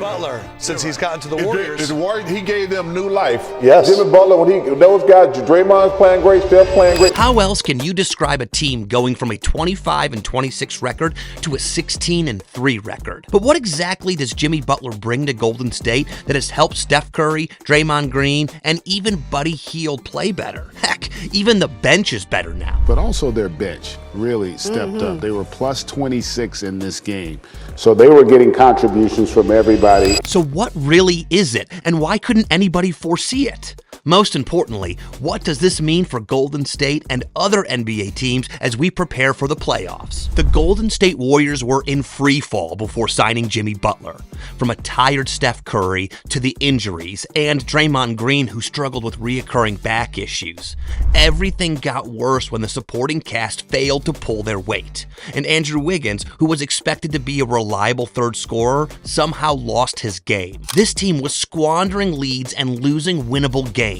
Butler, since he's gotten to the Warriors. He gave them new life. Yes. Jimmy Butler, when those guys, Draymond's playing great, Steph playing great. How else can you describe a team going from a 25-26 record to a 16-3 record? But what exactly does Jimmy Butler bring to Golden State that has helped Steph Curry, Draymond Green, and even Buddy Hield play better? Heck, even the bench is better now. But also their bench really stepped up. They were plus 26 in this game. So they were getting contributions from everybody. So what really is it, and why couldn't anybody foresee it? Most importantly, what does this mean for Golden State and other NBA teams as we prepare for the playoffs? The Golden State Warriors were in free fall before signing Jimmy Butler. From a tired Steph Curry to the injuries and Draymond Green, who struggled with reoccurring back issues. Everything got worse when the supporting cast failed to pull their weight. And Andrew Wiggins, who was expected to be a reliable third scorer, somehow lost his game. This team was squandering leads and losing winnable games.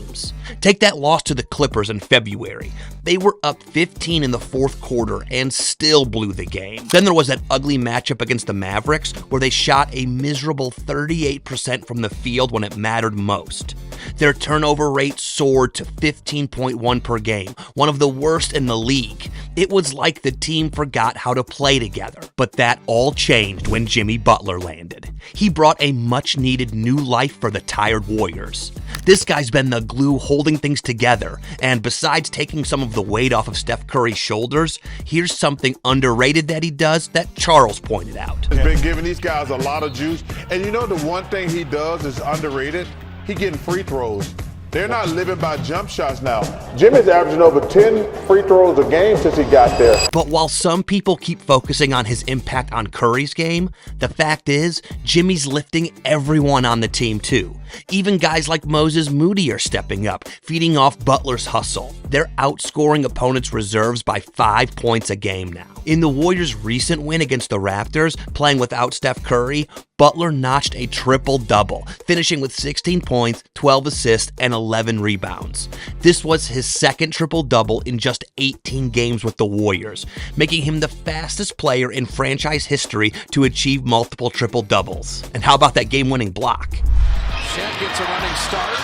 Take that loss to the Clippers in February. They were up 15 in the fourth quarter and still blew the game. Then there was that ugly matchup against the Mavericks where they shot a miserable 38% from the field when it mattered most. Their turnover rate soared to 15.1 per game, one of the worst in the league. It was like the team forgot how to play together. But that all changed when Jimmy Butler landed. He brought a much-needed new life for the tired Warriors. This guy's been the glue holding things together, and besides taking some of the weight off of Steph Curry's shoulders, here's something underrated that he does that Charles pointed out. He's been giving these guys a lot of juice, and you know the one thing he does is underrated? He getting free throws. They're not living by jump shots now. Jimmy's averaging over 10 free throws a game since he got there. But while some people keep focusing on his impact on Curry's game, the fact is, Jimmy's lifting everyone on the team too. Even guys like Moses Moody are stepping up, feeding off Butler's hustle. They're outscoring opponents' reserves by 5 points a game now. In the Warriors' recent win against the Raptors, playing without Steph Curry, Butler notched a triple-double, finishing with 16 points, 12 assists, and 11 rebounds. This was his second triple-double in just 18 games with the Warriors, making him the fastest player in franchise history to achieve multiple triple-doubles. And how about that game-winning block? Shaq gets a running start.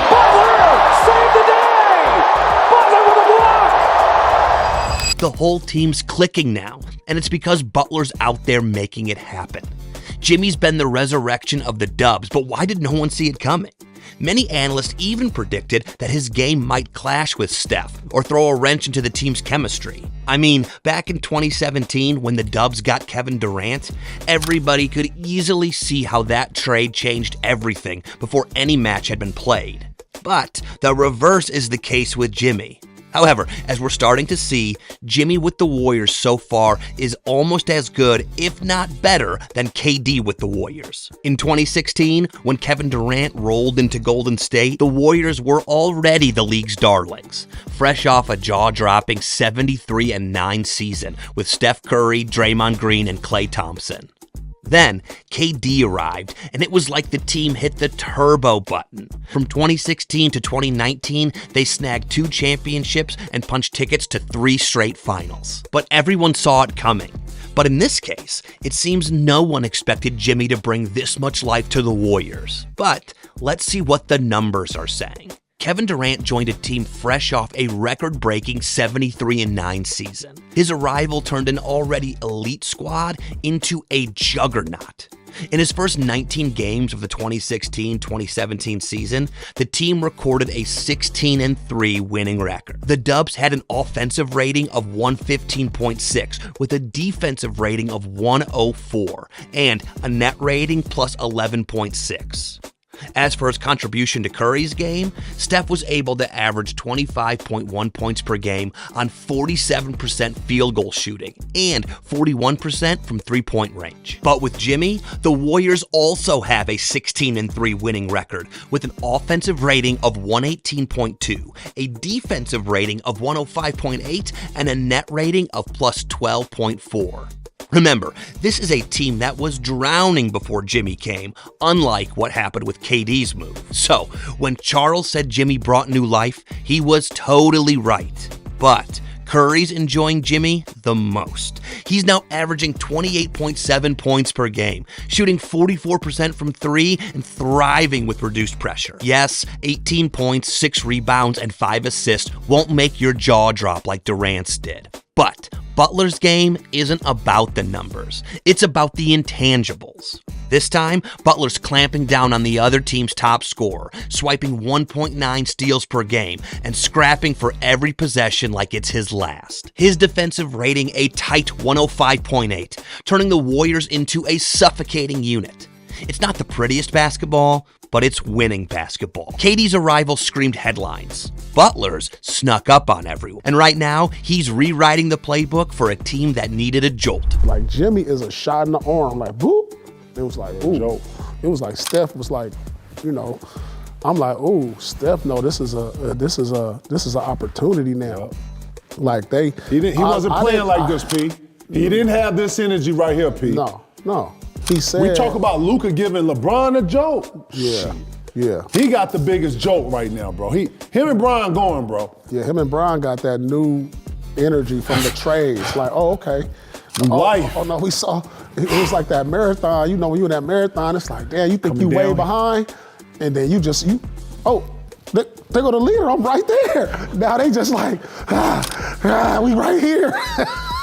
Butler! Save the day! Butler with a block! The whole team's clicking now, and it's because Butler's out there making it happen. Jimmy's been the resurrection of the Dubs, but why did no one see it coming? Many analysts even predicted that his game might clash with Steph or throw a wrench into the team's chemistry. I mean, back in 2017 when the Dubs got Kevin Durant, everybody could easily see how that trade changed everything before any match had been played. But the reverse is the case with Jimmy. However, as we're starting to see, Jimmy with the Warriors so far is almost as good, if not better, than KD with the Warriors. In 2016, when Kevin Durant rolled into Golden State, the Warriors were already the league's darlings, fresh off a jaw-dropping 73-9 season with Steph Curry, Draymond Green, and Klay Thompson. Then, KD arrived, and it was like the team hit the turbo button. From 2016 to 2019, they snagged 2 championships and punched tickets to 3 straight finals. But everyone saw it coming. But in this case, it seems no one expected Jimmy to bring this much life to the Warriors. But let's see what the numbers are saying. Kevin Durant joined a team fresh off a record-breaking 73-9 season. His arrival turned an already elite squad into a juggernaut. In his first 19 games of the 2016-2017 season, the team recorded a 16-3 winning record. The Dubs had an offensive rating of 115.6 with a defensive rating of 104 and a net rating plus 11.6. As for his contribution to Curry's game, Steph was able to average 25.1 points per game on 47% field goal shooting and 41% from three-point range. But with Jimmy, the Warriors also have a 16-3 winning record with an offensive rating of 118.2, a defensive rating of 105.8, and a net rating of plus 12.4. Remember, this is a team that was drowning before Jimmy came, unlike what happened with KD's move. So, when Charles said Jimmy brought new life, he was totally right. But Curry's enjoying Jimmy the most. He's now averaging 28.7 points per game, shooting 44% from three and thriving with reduced pressure. Yes, 18 points, 6 rebounds, and 5 assists won't make your jaw drop like Durant's did. But Butler's game isn't about the numbers. It's about the intangibles. This time, Butler's clamping down on the other team's top scorer, swiping 1.9 steals per game and scrapping for every possession like it's his last. His defensive rating a tight 105.8, turning the Warriors into a suffocating unit. It's not the prettiest basketball, but it's winning basketball. KD's arrival screamed headlines. Butler's snuck up on everyone. And right now, he's rewriting the playbook for a team that needed a jolt. Like, Jimmy is a shot in the arm, like, boop. It was like, ooh. It was like Steph was like, you know, I'm like, ooh, Steph, no, this is an opportunity now. Like he wasn't playing like this, P. He didn't have this energy right here, P. No. He said, we talk about Luka giving LeBron a jolt. Yeah. He got the biggest jolt right now, bro. Him and Bryant going, bro. Yeah, him and Bryant got that new energy from the trades. Like, oh, okay. Life. Oh, no, we saw, it was like that marathon. You know, when you're in that marathon, it's like, damn, you think you way behind, and then there go the leader, I'm right there. Now they just like, we right here.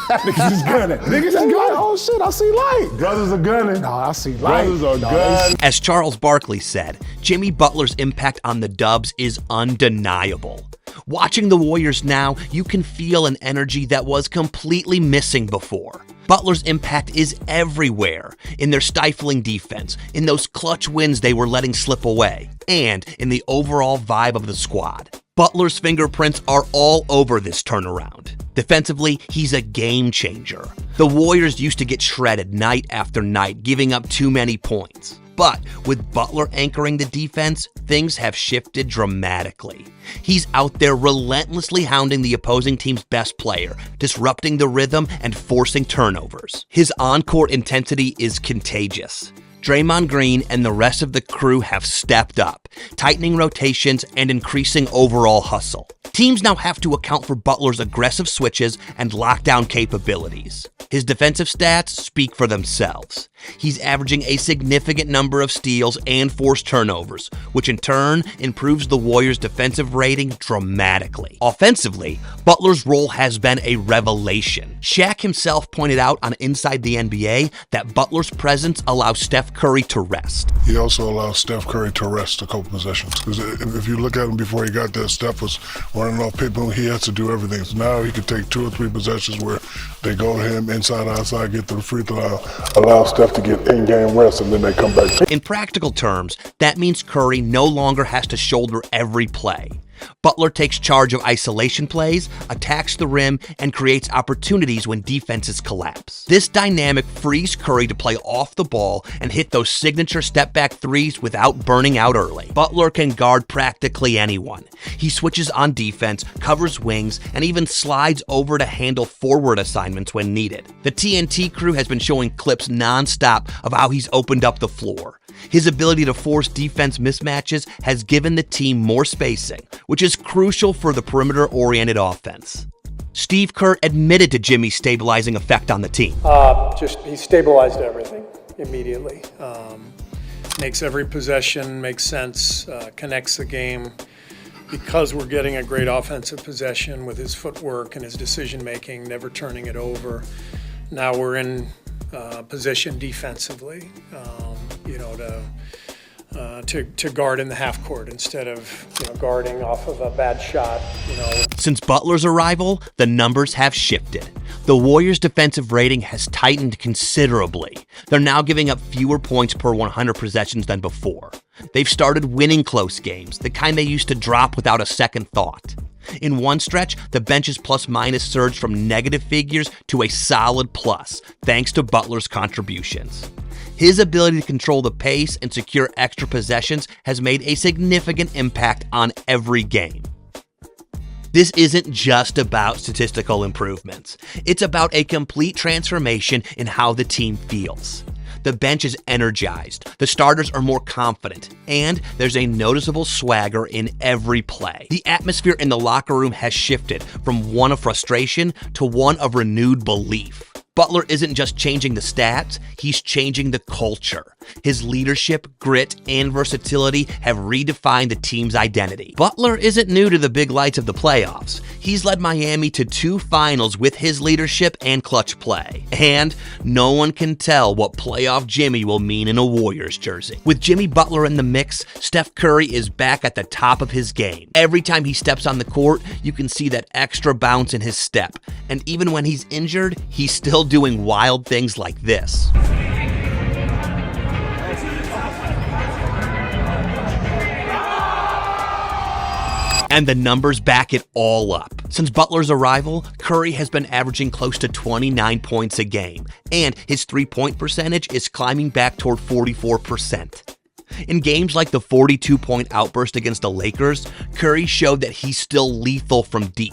Niggas is gunning. Niggas is gunning. Oh shit, I see light. Brothers are gunning. No, I see light. Brothers are gunning. As Charles Barkley said, Jimmy Butler's impact on the Dubs is undeniable. Watching the Warriors now, you can feel an energy that was completely missing before. Butler's impact is everywhere, in their stifling defense, in those clutch wins they were letting slip away, and in the overall vibe of the squad. Butler's fingerprints are all over this turnaround. Defensively, he's a game changer. The Warriors used to get shredded night after night, giving up too many points. But with Butler anchoring the defense, things have shifted dramatically. He's out there relentlessly hounding the opposing team's best player, disrupting the rhythm and forcing turnovers. His on-court intensity is contagious. Draymond Green and the rest of the crew have stepped up, tightening rotations and increasing overall hustle. Teams now have to account for Butler's aggressive switches and lockdown capabilities. His defensive stats speak for themselves. He's averaging a significant number of steals and forced turnovers, which in turn improves the Warriors' defensive rating dramatically. Offensively, Butler's role has been a revelation. Shaq himself pointed out on Inside the NBA that Butler's presence allows Steph Curry to rest. He also allows Steph Curry to rest a couple possessions. Because if you look at him before he got there, Steph was running off people. He has to do everything. So now he can take 2 or 3 possessions where they go to him inside, outside, get to the free throw, allow Steph to get in-game rest, and then they come back. In practical terms, that means Curry no longer has to shoulder every play. Butler takes charge of isolation plays, attacks the rim, and creates opportunities when defenses collapse. This dynamic frees Curry to play off the ball and hit those signature step-back threes without burning out early. Butler can guard practically anyone. He switches on defense, covers wings, and even slides over to handle forward assignments when needed. The TNT crew has been showing clips non-stop of how he's opened up the floor. His ability to force defense mismatches has given the team more spacing, which is crucial for the perimeter-oriented offense. Steve Kerr admitted to Jimmy's stabilizing effect on the team. He stabilized everything immediately. Makes every possession make sense, connects the game. Because we're getting a great offensive possession with his footwork and his decision-making, never turning it over. Now we're in position defensively, to guard in the half court instead of guarding off of a bad shot. Since Butler's arrival, the numbers have shifted. The Warriors' defensive rating has tightened considerably. They're now giving up fewer points per 100 possessions than before. They've started winning close games, the kind they used to drop without a second thought. In one stretch, the bench's plus-minus surged from negative figures to a solid plus, thanks to Butler's contributions. His ability to control the pace and secure extra possessions has made a significant impact on every game. This isn't just about statistical improvements. It's about a complete transformation in how the team feels. The bench is energized, the starters are more confident, and there's a noticeable swagger in every play. The atmosphere in the locker room has shifted from one of frustration to one of renewed belief. Butler isn't just changing the stats, he's changing the culture. His leadership, grit, and versatility have redefined the team's identity. Butler isn't new to the big lights of the playoffs. He's led Miami to 2 finals with his leadership and clutch play. And no one can tell what playoff Jimmy will mean in a Warriors jersey. With Jimmy Butler in the mix, Steph Curry is back at the top of his game. Every time he steps on the court, you can see that extra bounce in his step. And even when he's injured, he's still doing wild things like this. And the numbers back it all up. Since Butler's arrival, Curry has been averaging close to 29 points a game, and his three-point percentage is climbing back toward 44%. In games like the 42-point outburst against the Lakers, Curry showed that he's still lethal from deep.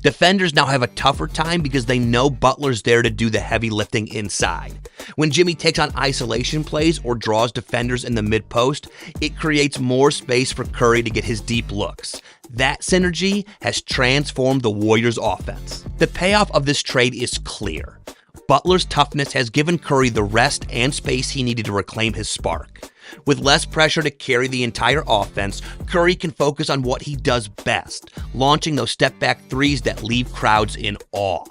Defenders now have a tougher time because they know Butler's there to do the heavy lifting inside. When Jimmy takes on isolation plays or draws defenders in the mid-post, it creates more space for Curry to get his deep looks. That synergy has transformed the Warriors' offense. The payoff of this trade is clear. Butler's toughness has given Curry the rest and space he needed to reclaim his spark. With less pressure to carry the entire offense, Curry can focus on what he does best, launching those step-back threes that leave crowds in awe.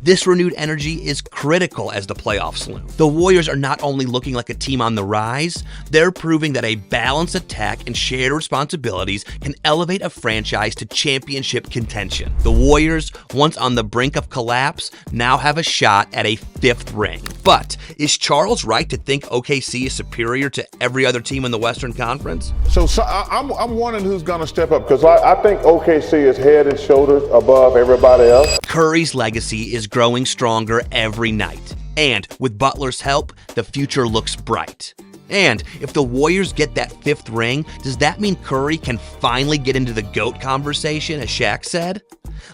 This renewed energy is critical as the playoffs loom. The Warriors are not only looking like a team on the rise, they're proving that a balanced attack and shared responsibilities can elevate a franchise to championship contention. The Warriors, once on the brink of collapse, now have a shot at a 5th ring. But is Charles right to think OKC is superior to every other team in the Western Conference? So I'm wondering who's going to step up, because I think OKC is head and shoulders above everybody else. Curry's legacy is growing stronger every night. And with Butler's help, the future looks bright. And if the Warriors get that 5th ring, does that mean Curry can finally get into the GOAT conversation, as Shaq said?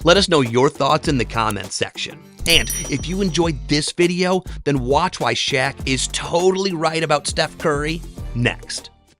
Let us know your thoughts in the comments section. And if you enjoyed this video, then watch why Shaq is totally right about Steph Curry next.